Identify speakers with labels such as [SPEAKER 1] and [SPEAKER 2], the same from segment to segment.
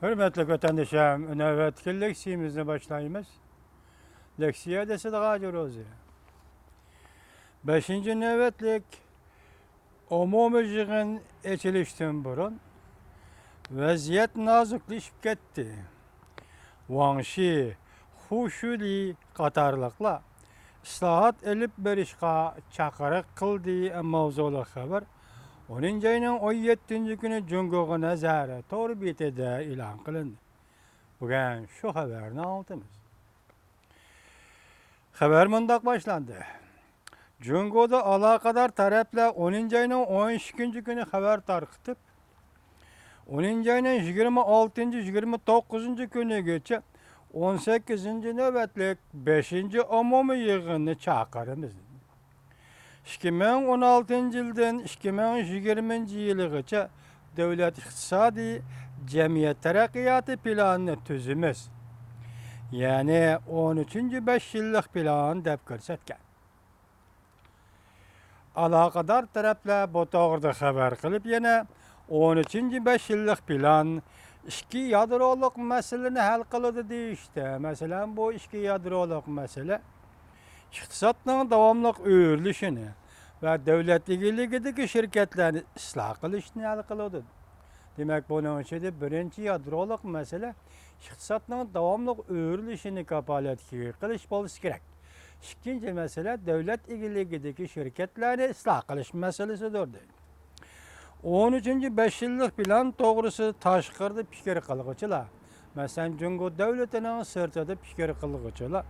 [SPEAKER 1] Hürmetli vatandaşım, nöbetki leksiyemizni başlayımız. Leksiye de sıdığa görüyoruz. 5. nöbetlik umumi yığın açılıştan burun vaziyet nazikleşip gitti. Wangşi, Huşuli qatarlıqla islahat elip berişqa çaqırıq qıldı mavzulu xabar. Onun ayının 17. günü Cungo'ga nazarı torbiyetede ilan kılındı. Bugün şu haberini aldığımız. Haber mındak başlandı. Cungo'da alakadar tarafla 10. ayının 12. günü haber tarqıtıp 10. ayının 26. 29. günü geçe 18. nöbetlik 5. umumi yığını çağırımız. 2016 yıldan 2020 yılıgacha devlet iktisadi cemiyet terakkiyatı planını tüzümüz. Yani 13. 5 yıllık plan dep ko'rsatgan. Alaqadar taraflar bu to'g'rida xabar qilib yana 13. 5 yıllık plan ikki yadroluk meseleni hal qiladi deyishdi. Masalan bu ikki yadroluk mesele iqtisodning davomli o'rilishini ve devletligiligidagi şirketlerini ıslah qilishni hal qiladi. Demek bunun içinde birinci yadroluk mesele iqtisodning davomli o'rilishini kapolatga qilish bo'lishi kerak. İkinci mesele devlet egiligidagi şirketlerini ıslah qilish meselesidir. 13. 5 yıllık plan doğrusu tashqarida fikir qilg'uchilar. Masalan, Jungo davlatining sirtida fikir qilg'uchilar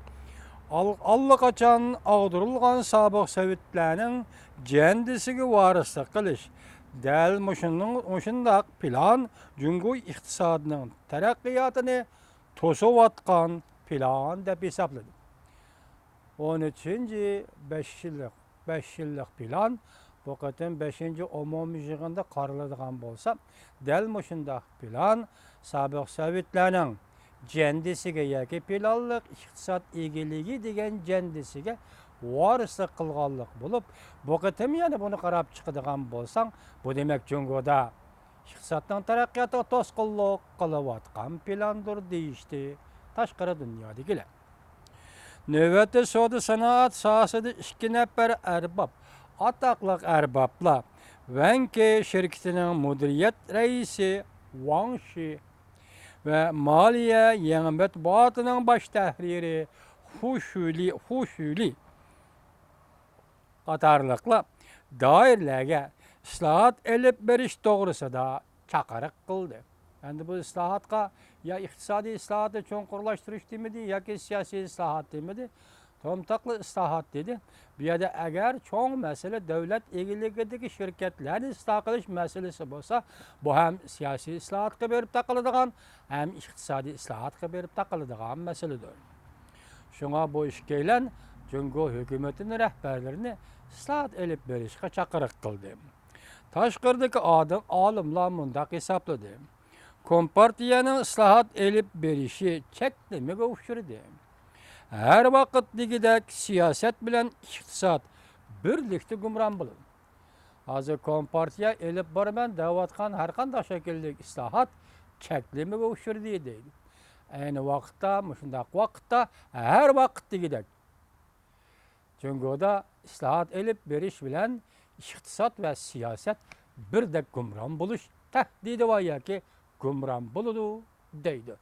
[SPEAKER 1] allaqachon ag'dirilgan sobiq sovetlarning jandisiga varislik qilish. Dal mushundaq plan Jungo iqtisodining taraqqiyotini to'sayotgan plan deb hisobladi. 13. 5 yıllık plan bu qatim 5. umumiy yig'inda qaraladigan bo'lsa, dal mushundaq plan sobiq sovetlarning jandisiga yoki planliq iqtisod egiligi degan jandisiga varislik qilganlik bo'lib, bu qatim yana buni qarab chiqadigan bo'lsang, bu demak Jungoda iqtisodning taraqqiyotiga to'sqinlik qilayotgan plandir deyishdi tashqari dunyodagilar. Növbətdə savdo sanoat sohasida 2 nafar arbab, ataqlıq arbablar Vanke şirketining mudiriyat raisi Wang Shi ve Maliye Yangi matbuotining bosh tahriri Hushuli qatorliqlar doirlarga islohot elib berish to'g'risida chaqiriq qildi. Endi bu islohotga ya iqtisodiy islohotni cho'nqurlashtirish demidi yoki siyosiy islohot demidi. Tomtaqlı islohot dedi. Bu yerda agar cho'ng masala davlat egiligidagi shirkatlarni isloh qilish masalasi bo'lsa, bu ham siyosiy islohotga berib taqiladigan, ham iqtisodiy islohotga berib taqiladigan masaladir. Shunga bu ishkaylan Jungo hukumatining rahbarlarini islohot elib berishga chaqiriq qildi. Tashqirdagi olimlar mundaq hisobladi. Kompartiyaning islohot elib berishi cheklamaga uchradi. Her vakit digidek siyaset bilen iktisat birlikte gumran bulun. Hazır kompartiya elip barman davatkan her qanday şekillik islahat çeklimi ve uçurdu deydi. Aynı vakitte, müşündak vakitte her vakit digidek. Jungo'da islahat elip beriş bilen iktisat ve siyaset birdek gumran buluş tehdidi var ya ki gumran buludu deydi.